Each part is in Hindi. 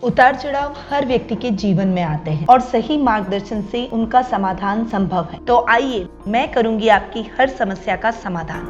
उतार चढ़ाव हर व्यक्ति के जीवन में आते हैं और सही मार्गदर्शन से उनका समाधान संभव है। तो आइए मैं करूंगी आपकी हर समस्या का समाधान।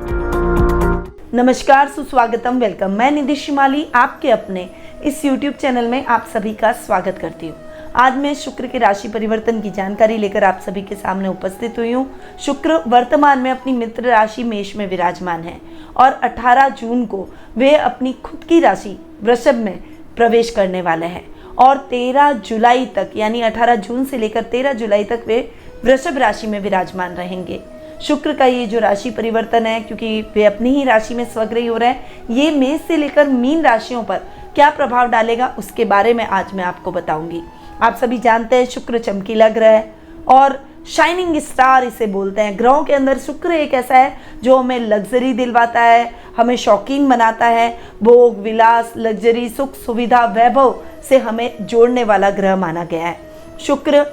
नमस्कार, सुस्वागतम, वेलकम। मैं निधि शिमाली आपके अपने इस YouTube चैनल में आप सभी का स्वागत करती हूँ। आज मैं शुक्र के राशि परिवर्तन की जानकारी लेकर आप सभी के सामने उपस्थित हुई हूँ। शुक्र वर्तमान में अपनी मित्र राशि मेष में विराजमान है और 18 जून को वे अपनी खुद की राशि वृषभ में प्रवेश करने वाले हैं और 13 जुलाई तक, यानी 18 जून से लेकर 13 जुलाई तक वे वृषभ राशि में विराजमान रहेंगे। शुक्र का ये जो राशि परिवर्तन है, क्योंकि वे अपनी ही राशि में स्वग्रही हो रहे हैं, ये मेष से लेकर मीन राशियों पर क्या प्रभाव डालेगा उसके बारे में आज मैं आपको बताऊंगी। आप सभी जानते हैं शुक्र चमकीला ग्रह है और शाइनिंग स्टार इसे बोलते हैं। ग्रहों के अंदर शुक्र एक ऐसा है जो हमें लग्जरी दिलवाता है, हमें शौकीन बनाता है, भोग विलास, लग्जरी, सुख सुविधा, वैभव से हमें जोड़ने वाला ग्रह माना गया है। शुक्र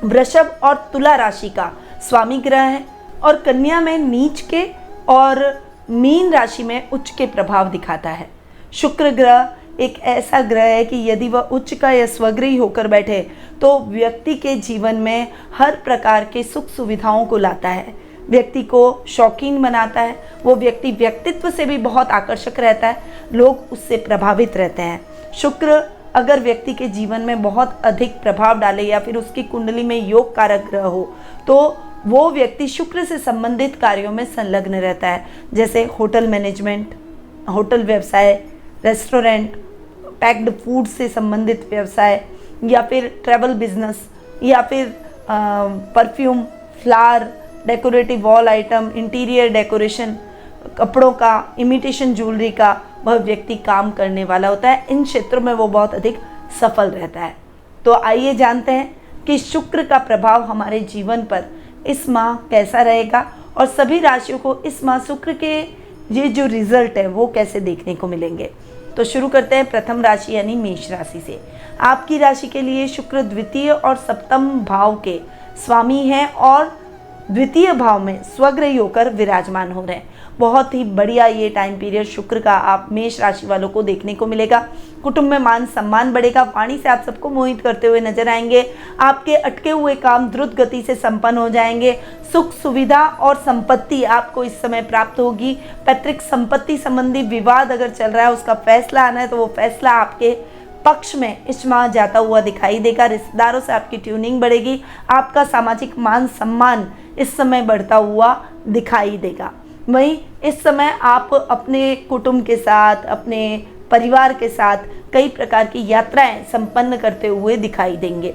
वृषभ और तुला राशि का स्वामी ग्रह है और कन्या में नीच के और मीन राशि में उच्च के प्रभाव दिखाता है। शुक्र ग्रह एक ऐसा ग्रह है कि यदि वह उच्च का या स्वग्रही होकर बैठे तो व्यक्ति के जीवन में हर प्रकार के सुख सुविधाओं को लाता है, व्यक्ति को शौकीन बनाता है, वो व्यक्ति व्यक्तित्व से भी बहुत आकर्षक रहता है, लोग उससे प्रभावित रहते हैं। शुक्र अगर व्यक्ति के जीवन में बहुत अधिक प्रभाव डाले या फिर उसकी कुंडली में योग कारक ग्रह हो तो वो व्यक्ति शुक्र से संबंधित कार्यों में संलग्न रहता है, जैसे होटल मैनेजमेंट, होटल व्यवसाय, रेस्टोरेंट, पैक्ड फूड से संबंधित व्यवसाय, या फिर ट्रैवल बिजनेस, या फिर perfume, flower, decorative wall item, interior decoration, कपड़ों का, इमिटेशन ज्वेलरी का वह व्यक्ति काम करने वाला होता है। इन क्षेत्रों में वो बहुत अधिक सफल रहता है। तो आइए जानते हैं कि शुक्र का प्रभाव हमारे जीवन पर इस माह कैसा रहेगा और सभी राशियों को इस माह शुक्र के ये जो रिजल्ट है वो कैसे देखने को मिलेंगे। तो शुरू करते हैं प्रथम राशि यानी मेष राशि से। आपकी राशि के लिए शुक्र द्वितीय और सप्तम भाव के स्वामी हैं और द्वितीय भाव में स्वग्रही होकर विराजमान हो रहे हैं। बहुत ही बढ़िया ये टाइम पीरियड शुक्र का आप मेष राशि वालों को देखने को मिलेगा। कुटुंब में मान सम्मान बढ़ेगा, वाणी से आप सबको मोहित करते हुए नजर आएंगे। आपके अटके हुए काम द्रुत गति से संपन्न हो जाएंगे। सुख सुविधा और संपत्ति आपको इस समय प्राप्त होगी। पैतृक संपत्ति संबंधी विवाद अगर चल रहा है उसका फैसला आना है तो वो फैसला आपके पक्ष में इस माह जाता हुआ दिखाई देगा। रिश्तेदारों से आपकी ट्यूनिंग बढ़ेगी। आपका सामाजिक मान सम्मान इस समय बढ़ता हुआ दिखाई देगा। वहीं इस समय आप अपने कुटुंब के साथ, अपने परिवार के साथ कई प्रकार की यात्राएं संपन्न करते हुए दिखाई देंगे।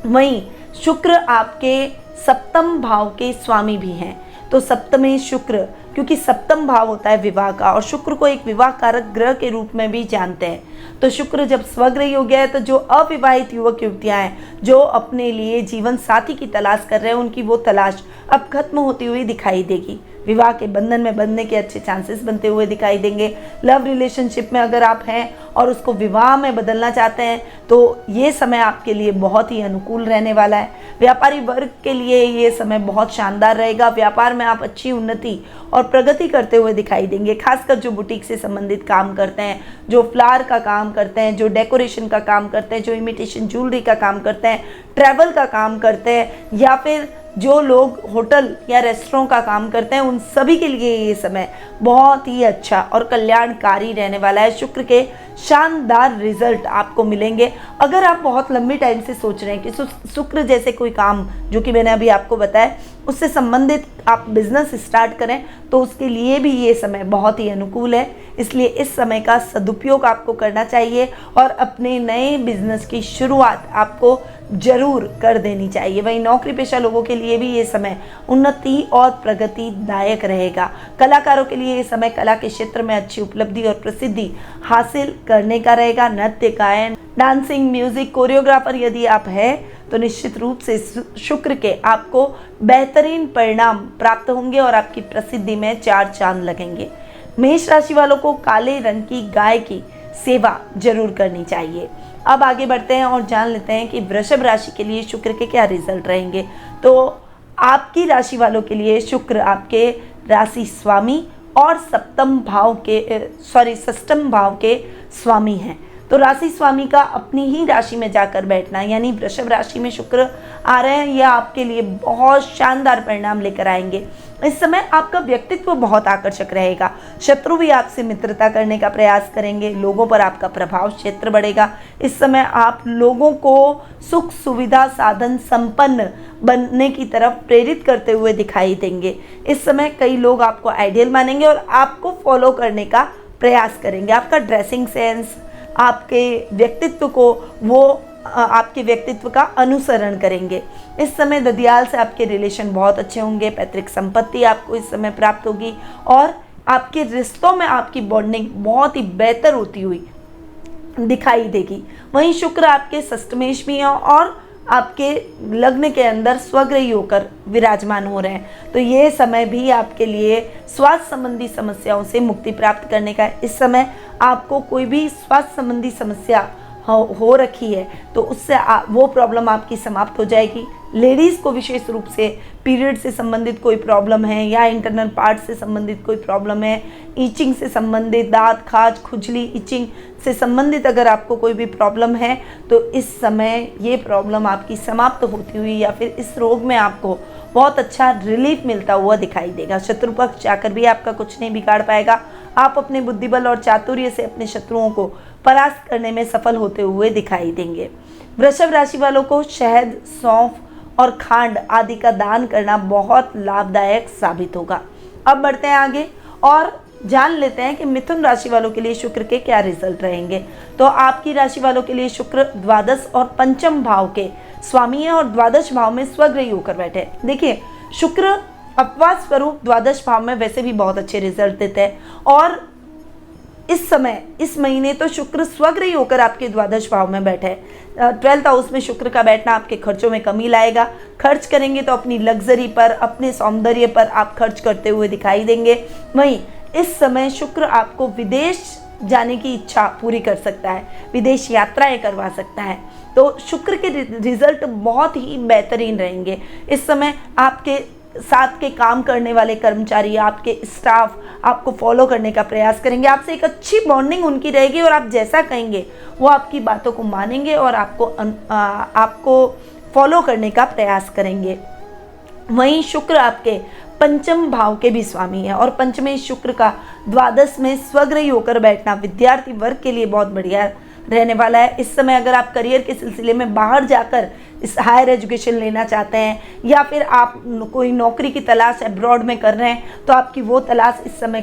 वहीं शुक्र आपके सप्तम भाव के स्वामी भी हैं। तो सप्तमे शुक्र, क्योंकि सप्तम भाव होता है विवाह का और शुक्र को एक विवाह कारक ग्रह के रूप में भी जानते हैं। तो शुक्र जब स्वग्रही हो गया है तो जो अविवाहित युवक युवतियां हैं, जो अपने लिए जीवन साथी की तलाश कर रहे हैं, उनकी वो तलाश अब खत्म होती हुई दिखाई देगी। विवाह के बंधन में बंधने के अच्छे चांसेस बनते हुए दिखाई देंगे। लव रिलेशनशिप में अगर आप हैं और उसको विवाह में बदलना चाहते हैं तो ये समय आपके लिए बहुत ही अनुकूल रहने वाला है। व्यापारी वर्ग के लिए ये समय बहुत शानदार रहेगा। व्यापार में आप अच्छी उन्नति और प्रगति करते हुए दिखाई देंगे। खासकर जो बुटीक से संबंधित काम करते हैं, जो फ्लावर का काम करते हैं, जो डेकोरेशन का काम करते हैं, जो इमिटेशन ज्वेलरी का काम करते हैं, ट्रैवल का काम करते हैं, या फिर जो लोग होटल या रेस्टोरेंट का काम करते हैं, उन सभी के लिए ये समय बहुत ही अच्छा और कल्याणकारी रहने वाला है। शुक्र के शानदार रिजल्ट आपको मिलेंगे। अगर आप बहुत लंबे टाइम से सोच रहे हैं कि शुक्र जैसे कोई काम, जो कि मैंने अभी आपको बताया, उससे संबंधित आप बिजनेस स्टार्ट करें तो उसके लिए भी ये समय बहुत ही अनुकूल है। इसलिए इस समय का सदुपयोग आपको करना चाहिए और अपने नए बिजनेस की शुरुआत आपको जरूर कर देनी चाहिए। वहीं नौकरी पेशा लोगों के लिए भी ये समय उन्नति और प्रगतिदायक रहेगा। कलाकारों के लिए ये समय कला के क्षेत्र में अच्छी उपलब्धि और प्रसिद्धि हासिल करने का रहेगा। नृत्य, गायन, डांसिंग, म्यूजिक, कोरियोग्राफर यदि आप हैं तो निश्चित रूप से शुक्र के आपको बेहतरीन परिणाम प्राप्त होंगे और आपकी प्रसिद्धि में चार चांद लगेंगे। मेष राशि वालों को काले रंग की गाय की सेवा जरूर करनी चाहिए। अब आगे बढ़ते हैं और जान लेते हैं कि वृषभ राशि के लिए शुक्र के क्या रिजल्ट रहेंगे। तो आपकी राशि वालों के लिए शुक्र आपके राशि स्वामी और षष्ठम भाव के स्वामी हैं। तो राशि स्वामी का अपनी ही राशि में जाकर बैठना, यानी वृषभ राशि में शुक्र आ रहे हैं, यह आपके लिए बहुत शानदार परिणाम लेकर आएंगे। इस समय आपका व्यक्तित्व बहुत आकर्षक रहेगा। शत्रु भी आपसे मित्रता करने का प्रयास करेंगे। लोगों पर आपका प्रभाव क्षेत्र बढ़ेगा। इस समय आप लोगों को सुख सुविधा साधन संपन्न बनने की तरफ प्रेरित करते हुए दिखाई देंगे। इस समय कई लोग आपको आइडियल मानेंगे और आपको फॉलो करने का प्रयास करेंगे। आपका ड्रेसिंग सेंस, आपके व्यक्तित्व को वो आपके व्यक्तित्व का अनुसरण करेंगे। इस समय ददियाल से आपके रिलेशन बहुत अच्छे होंगे। पैतृक संपत्ति आपको इस समय प्राप्त होगी और आपके रिश्तों में आपकी बॉन्डिंग बहुत ही बेहतर होती हुई दिखाई देगी। वहीं शुक्र आपके षष्ठमेश में है और आपके लग्न के अंदर स्वग्रही होकर विराजमान हो रहे हैं। तो ये समय भी आपके लिए स्वास्थ्य संबंधी समस्याओं से मुक्ति प्राप्त करने का है। इस समय आपको कोई भी स्वास्थ्य संबंधी समस्या हो रखी है तो उससे वो प्रॉब्लम आपकी समाप्त हो जाएगी। लेडीज़ को विशेष रूप से पीरियड से संबंधित कोई प्रॉब्लम है या इंटरनल पार्ट से संबंधित कोई प्रॉब्लम है, ईचिंग से संबंधित, दांत खाज खुजली ईचिंग से संबंधित अगर आपको कोई भी प्रॉब्लम है तो इस समय ये प्रॉब्लम आपकी समाप्त होती हुई या फिर इस रोग में आपको बहुत अच्छा रिलीफ मिलता हुआ दिखाई देगा। शत्रु पक्ष जाकर भी आपका कुछ नहीं बिगाड़ पाएगा। आप अपने बुद्धिबल और चातुर्य से अपने शत्रुओं को परास्त करने में सफल होते हुए दिखाई देंगे। वृषभ राशि वालों को शहद, सौंफ और खांड आदि का दान करना बहुत लाभदायक साबित होगा। अब बढ़ते हैं आगे और जान लेते हैं कि मिथुन राशि वालों के लिए शुक्र के क्या रिजल्ट रहेंगे। तो आपकी राशि वालों के लिए शुक्र द्वादश और पंचम भाव के स्वामी है और द्वादश भाव में स्वग्रही होकर बैठे। देखिए, शुक्र अपवाद स्वरूप द्वादश भाव में वैसे भी बहुत अच्छे रिजल्ट देते हैं और इस समय इस महीने तो शुक्र स्वग्रही होकर आपके द्वादश भाव में बैठे है। 12th हाउस में शुक्र का बैठना आपके खर्चों में कमी लाएगा। खर्च करेंगे तो अपनी लग्जरी पर, अपने सौंदर्य पर आप खर्च करते हुए दिखाई देंगे। वहीं इस समय शुक्र आपको विदेश जाने की इच्छा पूरी कर सकता है, विदेश यात्राएं करवा सकता है। तो शुक्र के रिजल्ट बहुत ही बेहतरीन रहेंगे। इस समय आपके साथ के काम करने वाले कर्मचारी, आपके स्टाफ आपको फॉलो करने का प्रयास करेंगे। आपसे एक अच्छी बॉन्डिंग उनकी रहेगी और आप जैसा कहेंगे वो आपकी बातों को मानेंगे और आपको फॉलो करने का प्रयास करेंगे। वहीं शुक्र आपके पंचम भाव के भी स्वामी है और पंचमें शुक्र का द्वादश में स्वग्रही होकर बैठना विद्यार्थी वर्ग के लिए बहुत बढ़िया रहने वाला है। इस समय अगर आप करियर के सिलसिले में बाहर जाकर इस हायर एजुकेशन लेना चाहते हैं या फिर आप कोई नौकरी की तलाश अब्रॉड में कर रहे हैं तो आपकी वो तलाश इस समय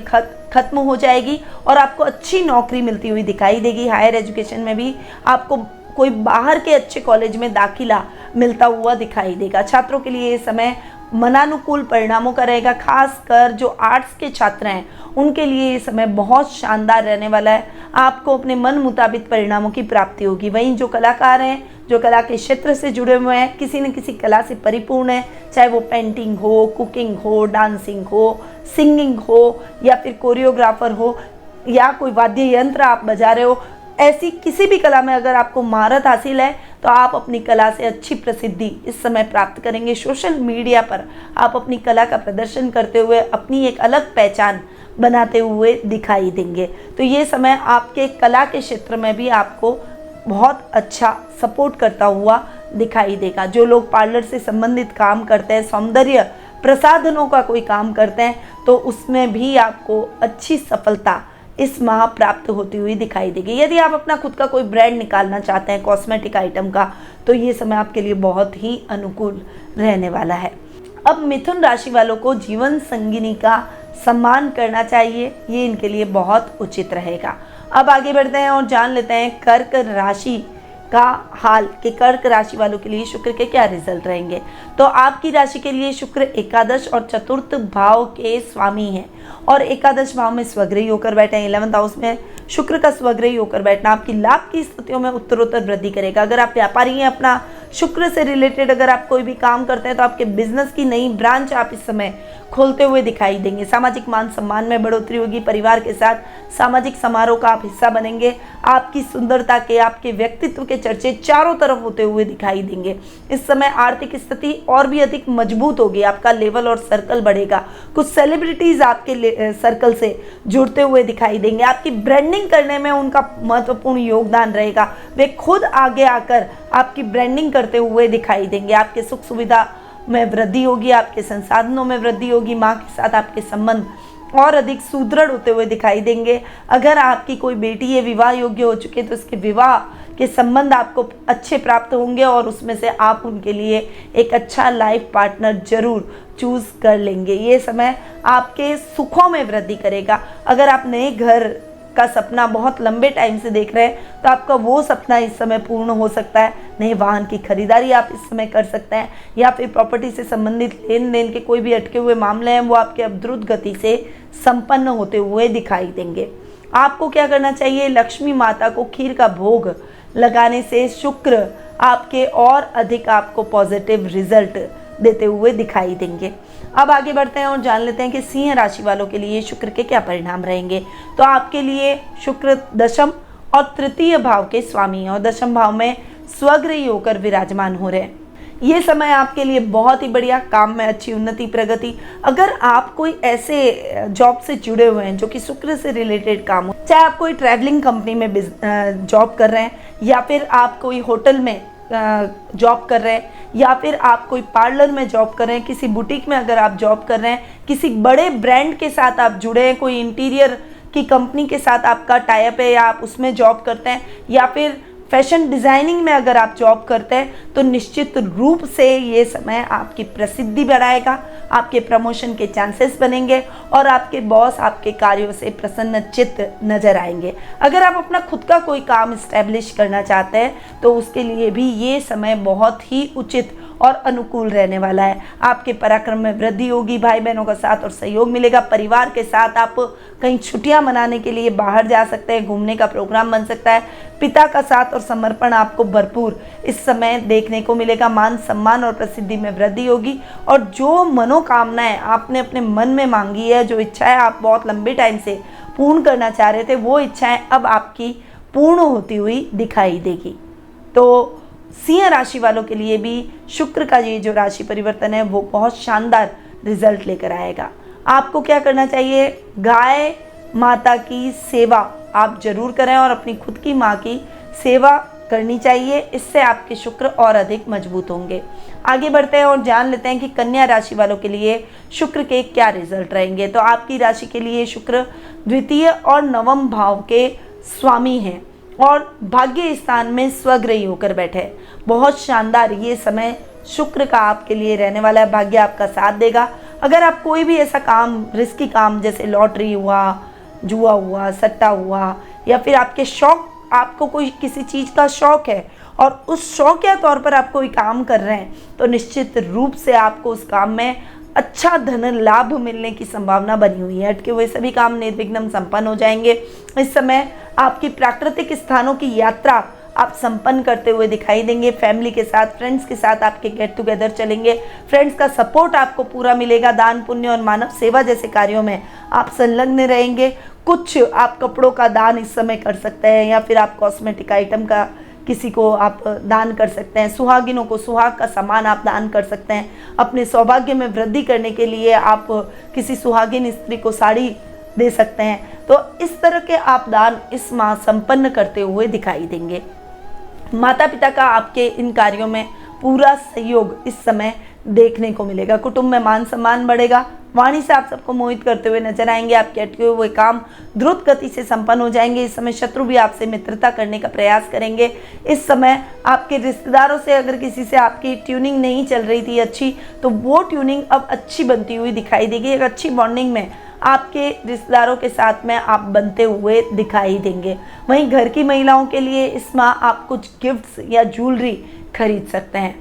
खत्म हो जाएगी और आपको अच्छी नौकरी मिलती हुई दिखाई देगी। हायर एजुकेशन में भी आपको कोई बाहर के अच्छे कॉलेज में दाखिला मिलता हुआ दिखाई देगा। छात्रों के लिए ये समय मनानुकूल परिणामों का रहेगा। खासकर जो आर्ट्स के छात्र हैं उनके लिए ये समय बहुत शानदार रहने वाला है। आपको अपने मन मुताबिक परिणामों की प्राप्ति होगी। वहीं जो कलाकार हैं, जो कला के क्षेत्र से जुड़े हुए हैं, किसी न किसी कला से परिपूर्ण है, चाहे वो पेंटिंग हो, कुकिंग हो, डांसिंग हो, सिंगिंग हो या फिर कोरियोग्राफर हो या कोई वाद्य यंत्र आप बजा रहे हो, ऐसी किसी भी कला में अगर आपको महारत हासिल है तो आप अपनी कला से अच्छी प्रसिद्धि इस समय प्राप्त करेंगे। सोशल मीडिया पर आप अपनी कला का प्रदर्शन करते हुए अपनी एक अलग पहचान बनाते हुए दिखाई देंगे। तो ये समय आपके कला के क्षेत्र में भी आपको बहुत अच्छा सपोर्ट करता हुआ दिखाई देगा। जो लोग पार्लर से संबंधित काम करते हैं, सौंदर्य प्रसाधनों का कोई काम करते हैं, तो उसमें भी आपको अच्छी सफलता इस माह प्राप्त होती हुई दिखाई देगी। यदि आप अपना खुद का कोई ब्रांड निकालना चाहते हैं कॉस्मेटिक आइटम का, तो ये समय आपके लिए बहुत ही अनुकूल रहने वाला है। अब मिथुन राशि वालों को जीवन संगिनी का सम्मान करना चाहिए, ये इनके लिए बहुत उचित रहेगा। अब आगे बढ़ते हैं और जान लेते हैं कर्क राशि का हाल कि कर्क राशि वालों के लिए शुक्र के क्या रिजल्ट रहेंगे। तो आपकी राशि के लिए शुक्र एकादश और चतुर्थ भाव के स्वामी हैं और एकादश भाव में स्वग्रही होकर बैठे हैं। 11th हाउस में शुक्र का स्वग्रही होकर बैठना आपकी लाभ की स्थितियों में उत्तरोत्तर वृद्धि करेगा। अगर आप व्यापारी हैं, अपना शुक्र से रिलेटेड अगर आप कोई भी काम करते हैं तो आपके बिजनेस की नई ब्रांच आप इस समय खोलते हुए दिखाई देंगे। सामाजिक मान सम्मान में बढ़ोतरी होगी। परिवार के साथ सामाजिक समारोह का आप हिस्सा बनेंगे। आपकी सुंदरता के, आपके व्यक्तित्व के चर्चे चारों तरफ होते हुए दिखाई देंगे। इस समय आर्थिक स्थिति और भी अधिक मजबूत होगी, आपका लेवल और सर्कल बढ़ेगा। कुछ सेलिब्रिटीज आपके सर्कल से जुड़ते हुए दिखाई देंगे। आपकी ब्रांडिंग करने में उनका महत्वपूर्ण योगदान रहेगा। वे खुद आगे आकर आपकी ब्रांडिंग करते हुए दिखाई देंगे। आपके सुख सुविधा में वृद्धि होगी, आपके संसाधनों में वृद्धि होगी। माँ के साथ आपके संबंध और अधिक सुदृढ़ होते हुए दिखाई देंगे। अगर आपकी कोई बेटी है विवाह योग्य हो चुके तो उसके विवाह के संबंध आपको अच्छे प्राप्त होंगे और उसमें से आप उनके लिए एक अच्छा लाइफ पार्टनर जरूर चूज कर लेंगे। ये समय आपके सुखों में वृद्धि करेगा। अगर आप नए घर का सपना बहुत लंबे टाइम से देख रहे हैं तो आपका वो सपना इस समय पूर्ण हो सकता है। नए वाहन की खरीदारी आप इस समय कर सकते हैं, या फिर प्रॉपर्टी से संबंधित लेन देन के कोई भी अटके हुए मामले हैं वो आपके अब द्रुत गति से संपन्न होते हुए दिखाई देंगे। आपको क्या करना चाहिए? लक्ष्मी माता को खीर का भोग लगाने से शुक्र आपके और अधिक आपको पॉजिटिव रिजल्ट देते हुए दिखाई देंगे। अब आगे बढ़ते हैं और जान लेते हैं कि सिंह राशि वालों के लिए शुक्र के क्या परिणाम रहेंगे। तो आपके लिए शुक्र दशम और तृतीय भाव के स्वामी हैं और दशम भाव में स्वग्रही होकर विराजमान हो रहे हैं। ये समय आपके लिए बहुत ही बढ़िया, काम में अच्छी उन्नति प्रगति। अगर आप कोई ऐसे जॉब से जुड़े हुए हैं जो कि शुक्र से रिलेटेड काम हो, चाहे आप कोई ट्रैवलिंग कंपनी में जॉब कर रहे हैं, या फिर आप कोई होटल में जॉब कर रहे हैं, या फिर आप कोई पार्लर में जॉब कर रहे हैं, किसी बुटीक में अगर आप जॉब कर रहे हैं, किसी बड़े ब्रांड के साथ आप जुड़े हैं, कोई इंटीरियर की कंपनी के साथ आपका टाई अप है या आप उसमें जॉब करते हैं, या फिर फैशन डिज़ाइनिंग में अगर आप जॉब करते हैं, तो निश्चित रूप से ये समय आपकी प्रसिद्धि बढ़ाएगा। आपके प्रमोशन के चांसेस बनेंगे और आपके बॉस आपके कार्यों से प्रसन्नचित्त नजर आएंगे। अगर आप अपना खुद का कोई काम इस्टेब्लिश करना चाहते हैं तो उसके लिए भी ये समय बहुत ही उचित और अनुकूल रहने वाला है। आपके पराक्रम में वृद्धि होगी, भाई बहनों का साथ और सहयोग मिलेगा। परिवार के साथ आप कहीं छुट्टियां मनाने के लिए बाहर जा सकते हैं, घूमने का प्रोग्राम बन सकता है। पिता का साथ और समर्पण आपको भरपूर इस समय देखने को मिलेगा। मान सम्मान और प्रसिद्धि में वृद्धि होगी और जो मनोकामनाएं आपने अपने मन में मांगी है, जो इच्छाएं आप बहुत लंबे टाइम से पूर्ण करना चाह रहे थे, वो इच्छाएं अब आपकी पूर्ण होती हुई दिखाई देगी। तो सिंह राशि वालों के लिए भी शुक्र का ये जो राशि परिवर्तन है वो बहुत शानदार रिजल्ट लेकर आएगा। आपको क्या करना चाहिए? गाय माता की सेवा आप जरूर करें और अपनी खुद की माँ की सेवा करनी चाहिए। इससे आपके शुक्र और अधिक मजबूत होंगे। आगे बढ़ते हैं और जान लेते हैं कि कन्या राशि वालों के लिए शुक्र के क्या रिजल्ट रहेंगे। तो आपकी राशि के लिए शुक्र द्वितीय और नवम भाव के स्वामी हैं और भाग्य स्थान में स्वग्रही होकर बैठे। बहुत शानदार ये समय शुक्र का आपके लिए रहने वाला है। भाग्य आपका साथ देगा। अगर आप कोई भी ऐसा काम, रिस्की काम जैसे लॉटरी हुआ, जुआ हुआ, सट्टा हुआ, या फिर आपके शौक, आपको कोई किसी चीज़ का शौक है और उस शौकिया तौर पर आप कोई काम कर रहे हैं, तो निश्चित रूप से आपको उस काम में अच्छा धन लाभ मिलने की संभावना बनी हुई है। अटके हुए सभी काम निर्विघ्न संपन्न हो जाएंगे। इस समय आपकी प्राकृतिक स्थानों की यात्रा आप संपन्न करते हुए दिखाई देंगे। फैमिली के साथ, फ्रेंड्स के साथ आपके गेट टुगेदर चलेंगे। फ्रेंड्स का सपोर्ट आपको पूरा मिलेगा। दान पुण्य और मानव सेवा जैसे कार्यों में आप संलग्न रहेंगे। कुछ आप कपड़ों का दान इस समय कर सकते हैं, या फिर आप कॉस्मेटिक आइटम का किसी को आप दान कर सकते हैं। सुहागिनों को सुहाग का सामान आप दान कर सकते हैं। अपने सौभाग्य में वृद्धि करने के लिए आप किसी सुहागिन स्त्री को साड़ी दे सकते हैं। तो इस तरह के आप दान इस माह संपन्न करते हुए दिखाई देंगे। माता पिता का आपके इन कार्यों में पूरा सहयोग इस समय देखने को मिलेगा। कुटुंब में मान सम्मान बढ़ेगा। वाणी से आप सबको मोहित करते हुए नजर आएंगे। आपके अटके हुए काम द्रुत गति से संपन्न हो जाएंगे। इस समय शत्रु भी आपसे मित्रता करने का प्रयास करेंगे। इस समय आपके रिश्तेदारों से अगर किसी से आपकी ट्यूनिंग नहीं चल रही थी अच्छी, तो वो ट्यूनिंग अब अच्छी बनती हुई दिखाई देगी। एक अच्छी बॉन्डिंग में आपके रिश्तेदारों के साथ में आप बनते हुए दिखाई देंगे। वहीं घर की महिलाओं के लिए इस माह आप कुछ गिफ्ट्स या ज्वेलरी खरीद सकते हैं।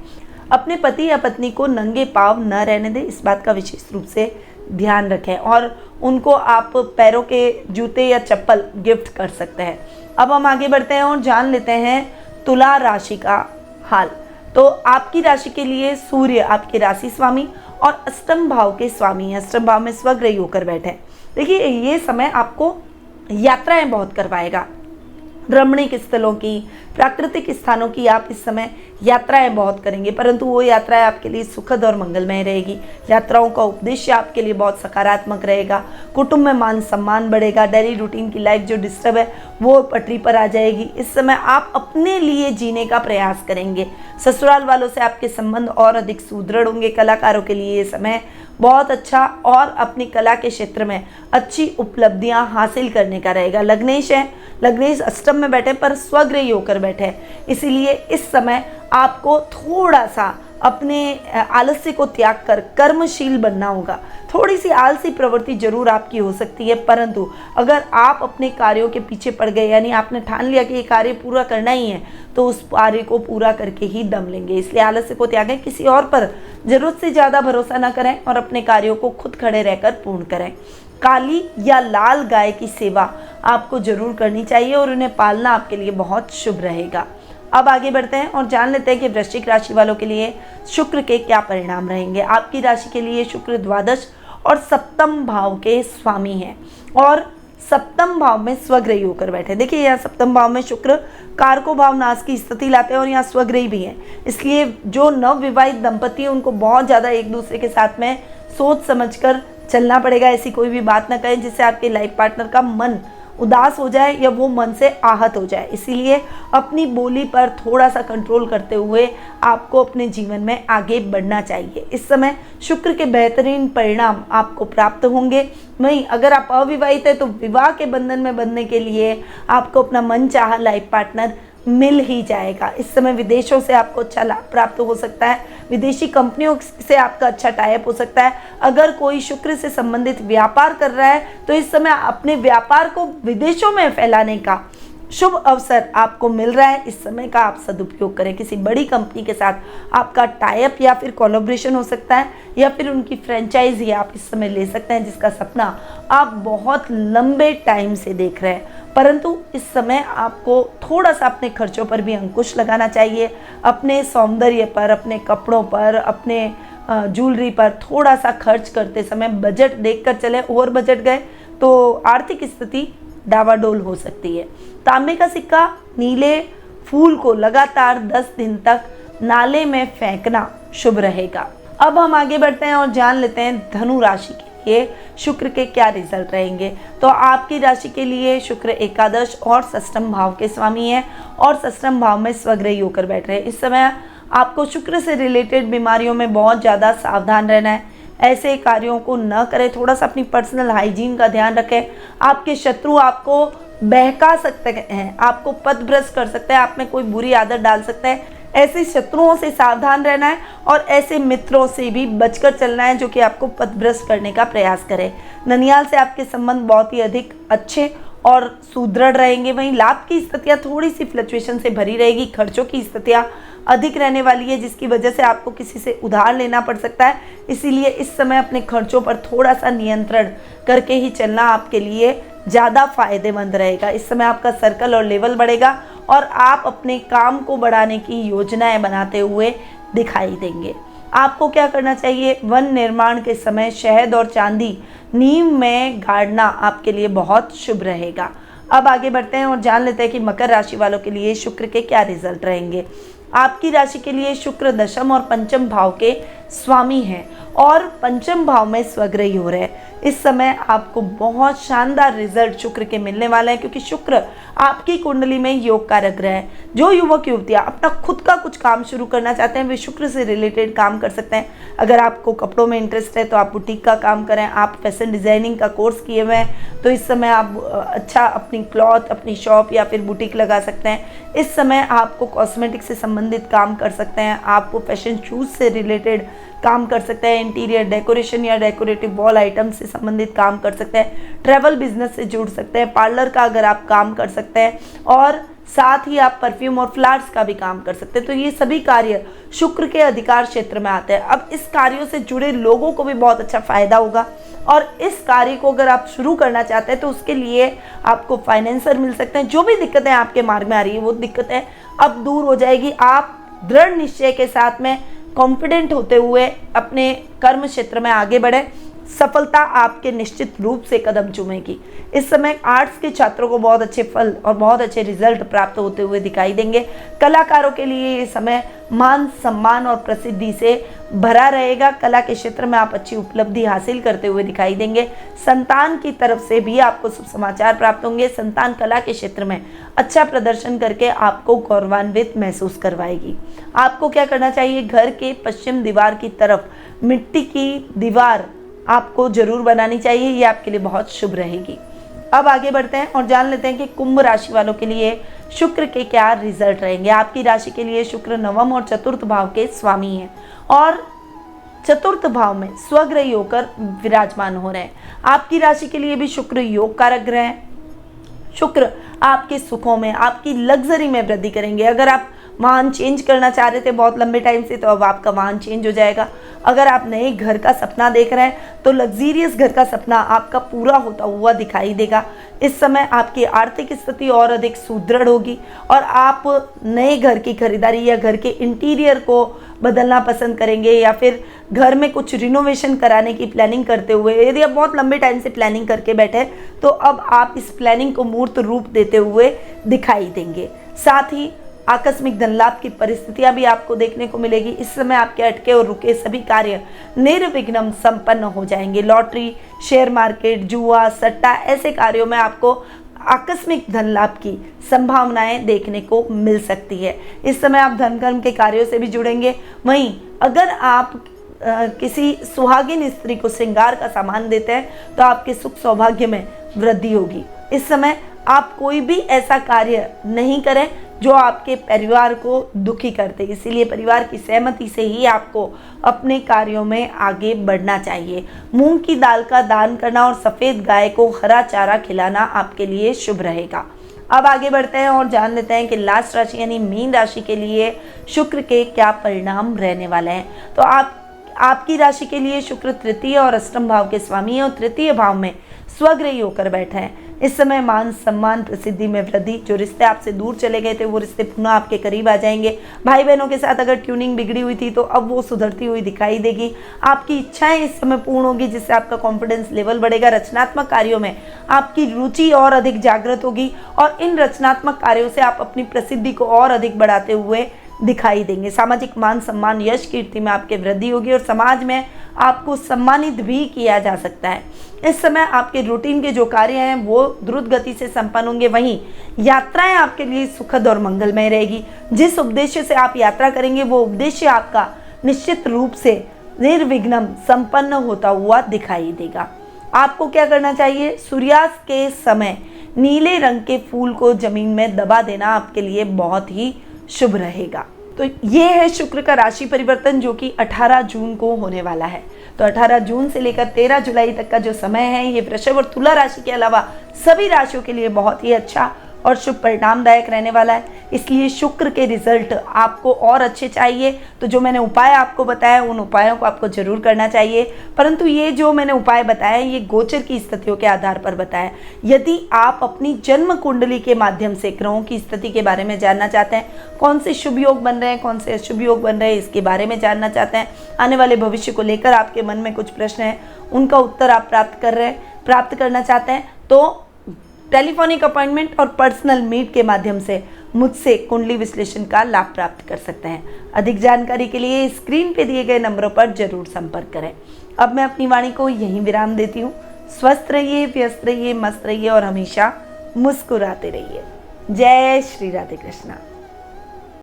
अपने पति या पत्नी को नंगे पांव न रहने दें, इस बात का विशेष रूप से ध्यान रखें और उनको आप पैरों के जूते या चप्पल गिफ्ट कर सकते हैं। अब हम आगे बढ़ते हैं और जान लेते हैं तुला राशि का हाल। तो आपकी राशि के लिए सूर्य आपके राशि स्वामी और अष्टम भाव के स्वामी हैं। अष्टम भाव में स्वग्रही होकर बैठे। देखिए, ये समय आपको यात्राएं बहुत करवाएगा। रमणीक स्थलों की, प्राकृतिक स्थानों की आप इस समय यात्राएं बहुत करेंगे, परंतु वो यात्राएं आपके लिए सुखद और मंगलमय रहेगी। यात्राओं का उद्देश्य आपके लिए बहुत सकारात्मक रहेगा। कुटुंब में मान सम्मान बढ़ेगा। डेली रूटीन की लाइफ जो डिस्टर्ब है वो पटरी पर आ जाएगी। इस समय आप अपने लिए जीने का प्रयास करेंगे। ससुराल वालों से आपके संबंध और अधिक सुदृढ़ होंगे। कलाकारों के लिए ये समय बहुत अच्छा और अपनी कला के क्षेत्र में अच्छी उपलब्धियां हासिल करने का रहेगा। लग्नेश है, लग्नेश अष्टम में बैठे पर स्वग्रही होकर बैठे, इसीलिए इस समय आपको थोड़ा सा अपने आलस्य को त्याग कर कर्मशील बनना होगा। थोड़ी सी आलसी प्रवृत्ति जरूर आपकी हो सकती है, परंतु अगर आप अपने कार्यों के पीछे पड़ गए, यानी आपने ठान लिया कि ये कार्य पूरा करना ही है, तो उस कार्य को पूरा करके ही दम लेंगे। इसलिए आलस्य को त्यागें, किसी और पर जरूरत से ज़्यादा भरोसा ना करें और अपने कार्यों को खुद खड़े रहकर पूर्ण करें। काली या लाल गाय की सेवा आपको जरूर करनी चाहिए और उन्हें पालना आपके लिए बहुत शुभ रहेगा। अब आगे बढ़ते हैं और जान लेते हैं कि वृश्चिक राशि वालों के लिए शुक्र के क्या परिणाम रहेंगे। आपकी राशि के लिए शुक्र द्वादश और सप्तम भाव के स्वामी हैं और सप्तम भाव में स्वग्रही होकर बैठे। देखिए यहाँ सप्तम भाव में शुक्र कारको भाव नाश की स्थिति लाते हैं और यहाँ स्वग्रही भी है, इसलिए जो नव विवाहित दंपति हैं उनको बहुत ज़्यादा एक दूसरे के साथ में सोच समझकर चलना पड़ेगा। ऐसी कोई भी बात ना करें जिससे आपके लाइफ पार्टनर का मन उदास हो जाए या वो मन से आहत हो जाए। इसीलिए अपनी बोली पर थोड़ा सा कंट्रोल करते हुए आपको अपने जीवन में आगे बढ़ना चाहिए। इस समय शुक्र के बेहतरीन परिणाम आपको प्राप्त होंगे। वहीं अगर आप अविवाहित है तो विवाह के बंधन में बंधने के लिए आपको अपना मनचाहा लाइफ पार्टनर मिल ही जाएगा। इस समय विदेशों से आपको अच्छा लाभ प्राप्त हो सकता है। विदेशी कंपनियों से आपका अच्छा टाइप हो सकता है। अगर कोई शुक्र से संबंधित व्यापार कर रहा है तो इस समय अपने व्यापार को विदेशों में फैलाने का शुभ अवसर आपको मिल रहा है। इस समय का आप सदुपयोग करें। किसी बड़ी कंपनी के साथ आपका टाइप या फिर कोलैबोरेशन हो सकता है या फिर उनकी फ्रेंचाइजी आप इस समय ले सकते हैं, जिसका सपना आप बहुत लंबे टाइम से देख रहे हैं। परंतु इस समय आपको थोड़ा सा अपने खर्चों पर भी अंकुश लगाना चाहिए। अपने सौंदर्य पर, अपने कपड़ों पर, अपने ज्वेलरी पर थोड़ा सा खर्च करते समय बजट देखकर चले। ओवर बजट गए तो आर्थिक स्थिति डावाडोल हो सकती है। तांबे का सिक्का नीले फूल को लगातार 10 दिन तक नाले में फेंकना शुभ रहेगा। अब हम आगे बढ़ते हैं और जान लेते हैं धनु राशि के लिए शुक्र के क्या रिजल्ट रहेंगे। तो आपकी राशि के लिए शुक्र एकादश और षष्ठम भाव के स्वामी है और षष्ठम भाव में स्वग्रही होकर बैठ रहे हैं। इस समय आपको शुक्र से रिलेटेड बीमारियों में बहुत ज़्यादा सावधान रहना है। ऐसे कार्यों को न करें। थोड़ा सा अपनी पर्सनल हाइजीन का ध्यान रखें। आपके शत्रु आपको बहका सकते हैं, आपको पथभ्रष्ट कर सकते हैं, आप में कोई बुरी आदत डाल सकते हैं। ऐसे शत्रुओं से सावधान रहना है और ऐसे मित्रों से भी बचकर चलना है जो कि आपको पथभ्रष्ट करने का प्रयास करें। ननियाल से आपके संबंध बहुत ही अधिक अच्छे और सुदृढ़ रहेंगे। वहीं लाभ की स्थितियाँ थोड़ी सी फ्लक्चुएशन से भरी रहेगी। खर्चों की स्थितियाँ अधिक रहने वाली है जिसकी वजह से आपको किसी से उधार लेना पड़ सकता है। इसीलिए इस समय अपने खर्चों पर थोड़ा सा नियंत्रण करके ही चलना आपके लिए ज़्यादा फायदेमंद रहेगा। इस समय आपका सर्कल और लेवल बढ़ेगा और आप अपने काम को बढ़ाने की योजनाएं बनाते हुए दिखाई देंगे। आपको क्या करना चाहिए? वन निर्माण के समय शहद और चांदी नीम में गाड़ना आपके लिए बहुत शुभ रहेगा। अब आगे बढ़ते हैं और जान लेते हैं कि मकर राशि वालों के लिए शुक्र के क्या रिजल्ट रहेंगे। आपकी राशि के लिए शुक्र दशम और पंचम भाव के स्वामी हैं और पंचम भाव में स्वग्रही हो रहे हैं। इस समय आपको बहुत शानदार रिजल्ट शुक्र के मिलने वाले हैं क्योंकि शुक्र आपकी कुंडली में योग कारक ग्रह है। जो युवक युवतियाँ अपना खुद का कुछ काम शुरू करना चाहते हैं वे शुक्र से रिलेटेड काम कर सकते हैं। अगर आपको कपड़ों में इंटरेस्ट है तो आप बुटीक का काम करें। आप फैशन डिज़ाइनिंग का कोर्स किए हुए हैं तो इस समय आप अच्छा अपनी क्लॉथ, अपनी शॉप या फिर बुटीक लगा सकते हैं। इस समय आपको कॉस्मेटिक से संबंधित काम कर सकते हैं। आपको फैशन शूज़ से रिलेटेड काम कर सकते हैं। इंटीरियर डेकोरेशन या डेकोरेटिव वॉल आइटम से संबंधित काम कर सकते हैं। ट्रैवल बिजनेस से जुड़ सकते हैं। पार्लर का अगर आप काम कर सकते हैं और साथ ही आप परफ्यूम और फ्लावर्स का भी काम कर सकते हैं। तो ये सभी कार्य शुक्र के अधिकार क्षेत्र में आते हैं। अब इस कार्यों से जुड़े लोगों को भी बहुत अच्छा फायदा होगा और इस कार्य को अगर आप शुरू करना चाहते हैं तो उसके लिए आपको फाइनेंसर मिल सकते हैं। जो भी दिक्कतें आपके मार्ग में आ रही है वो दिक्कतें अब दूर हो जाएगी। आप दृढ़ निश्चय के साथ में कॉन्फिडेंट होते हुए अपने कर्म क्षेत्र में आगे बढ़े सफलता आपके निश्चित रूप से कदम चूमेगी। इस समय आर्ट्स के छात्रों को बहुत अच्छे फल और बहुत अच्छे रिजल्ट प्राप्त होते हुए दिखाई देंगे। कलाकारों के लिए ये समय मान सम्मान और प्रसिद्धि से भरा रहेगा। कला के क्षेत्र में आप अच्छी उपलब्धि हासिल करते हुए दिखाई देंगे। संतान की तरफ से भी आपको शुभ समाचार प्राप्त होंगे। संतान कला के क्षेत्र में अच्छा प्रदर्शन करके आपको गौरवान्वित महसूस करवाएगी। आपको क्या करना चाहिए, घर के पश्चिम दीवार की तरफ मिट्टी की दीवार आपको जरूर बनानी चाहिए, ये आपके लिए बहुत शुभ रहेगी। अब आगे बढ़ते हैं और जान लेते हैं कि कुंभ राशि वालों के लिए शुक्र के क्या रिजल्ट रहेंगे। आपकी राशि के लिए शुक्र नवम और चतुर्थ भाव के स्वामी हैं और चतुर्थ भाव में स्वग्रही होकर विराजमान हो रहे हैं। आपकी राशि के लिए भी शुक्र योग कारक ग्रह है। शुक्र आपके सुखों में, आपकी लग्जरी में वृद्धि करेंगे। अगर आप वाहन चेंज करना चाह रहे थे बहुत लंबे टाइम से, तो अब आपका वाहन चेंज हो जाएगा। अगर आप नए घर का सपना देख रहे हैं तो लग्जीरियस घर का सपना आपका पूरा होता हुआ दिखाई देगा। इस समय आपकी आर्थिक स्थिति और अधिक सुदृढ़ होगी और आप नए घर की खरीदारी या घर के इंटीरियर को बदलना पसंद करेंगे या फिर घर में कुछ रिनोवेशन कराने की प्लानिंग करते हुए, यदि आप बहुत लंबे टाइम से प्लानिंग करके बैठे तो अब आप इस प्लानिंग को मूर्त रूप देते हुए दिखाई देंगे। साथ ही आकस्मिक धन लाभ की परिस्थितियां भी आपको देखने को मिलेगी। इस समय आपके अटके और रुके सभी कार्य निर्विघ्न संपन्न हो जाएंगे। लॉटरी, शेयर मार्केट, जुआ, सट्टा ऐसे कार्यों में आपको आकस्मिक धन लाभ की संभावनाएं देखने को मिल सकती है। इस समय आप धन कर्म के कार्यों से भी जुड़ेंगे। वहीं अगर आप किसी सुहागिन स्त्री को श्रृंगार का सामान देते हैं तो आपके सुख सौभाग्य में वृद्धि होगी। इस समय आप कोई भी ऐसा कार्य नहीं करें जो आपके परिवार को दुखी करते, इसीलिए परिवार की सहमति से ही आपको अपने कार्यों में आगे बढ़ना चाहिए। मूंग की दाल का दान करना और सफ़ेद गाय को हरा चारा खिलाना आपके लिए शुभ रहेगा। अब आगे बढ़ते हैं और जान लेते हैं कि लास्ट राशि यानी मीन राशि के लिए शुक्र के क्या परिणाम रहने वाले हैं। तो आपकी राशि के लिए शुक्र तृतीय और अष्टम भाव के स्वामी है और तृतीय भाव में स्वग्रही होकर बैठे हैं। इस समय मान सम्मान प्रसिद्धि में वृद्धि, जो रिश्ते आपसे दूर चले गए थे वो रिश्ते पुनः आपके करीब आ जाएंगे। भाई बहनों के साथ अगर ट्यूनिंग बिगड़ी हुई थी तो अब वो सुधरती हुई दिखाई देगी। आपकी इच्छाएं इस समय पूर्ण होगी जिससे आपका कॉन्फिडेंस लेवल बढ़ेगा। रचनात्मक कार्यों में आपकी रुचि और अधिक जागृत होगी और इन रचनात्मक कार्यों से आप अपनी प्रसिद्धि को और अधिक बढ़ाते हुए दिखाई देंगे। सामाजिक मान सम्मान यश कीर्ति में आपके वृद्धि होगी और समाज में आपको सम्मानित भी किया जा सकता है। इस समय आपके रूटीन के जो कार्य हैं वो द्रुत गति से संपन्न होंगे। वहीं यात्राएं आपके लिए सुखद और मंगलमय रहेगी। जिस उद्देश्य से आप यात्रा करेंगे वो उद्देश्य आपका निश्चित रूप से निर्विघ्न संपन्न होता हुआ दिखाई देगा। आपको क्या करना चाहिए, सूर्यास्त के समय नीले रंग के फूल को जमीन में दबा देना आपके लिए बहुत ही शुभ रहेगा। तो ये है शुक्र का राशि परिवर्तन जो कि 18 जून को होने वाला है। तो 18 जून से लेकर 13 जुलाई तक का जो समय है ये वृषभ और तुला राशि के अलावा सभी राशियों के लिए बहुत ही अच्छा और शुभ परिणामदायक रहने वाला है। इसलिए शुक्र के रिजल्ट आपको और अच्छे चाहिए तो जो मैंने उपाय आपको बताया उन उपायों को आपको जरूर करना चाहिए। परंतु ये जो मैंने उपाय बताया ये गोचर की स्थितियों के आधार पर बताया। यदि आप अपनी जन्म कुंडली के माध्यम से ग्रहों की स्थिति के बारे में जानना चाहते हैं, कौन से शुभ योग बन रहे हैं, कौन से अशुभ योग बन रहे हैं, इसके बारे में जानना चाहते हैं, आने वाले भविष्य को लेकर आपके मन में कुछ प्रश्न हैं उनका उत्तर आप प्राप्त करना चाहते हैं तो टेलीफोनिक अपॉइंटमेंट और पर्सनल मीट के माध्यम से मुझसे कुंडली विश्लेषण का लाभ प्राप्त कर सकते हैं। अधिक जानकारी के लिए स्क्रीन पे दिए गए नंबरों पर जरूर संपर्क करें। अब मैं अपनी वाणी को यहीं विराम देती हूँ। स्वस्थ रहिए, व्यस्त रहिए, मस्त रहिए और हमेशा मुस्कुराते रहिए। जय श्री राधे कृष्णा।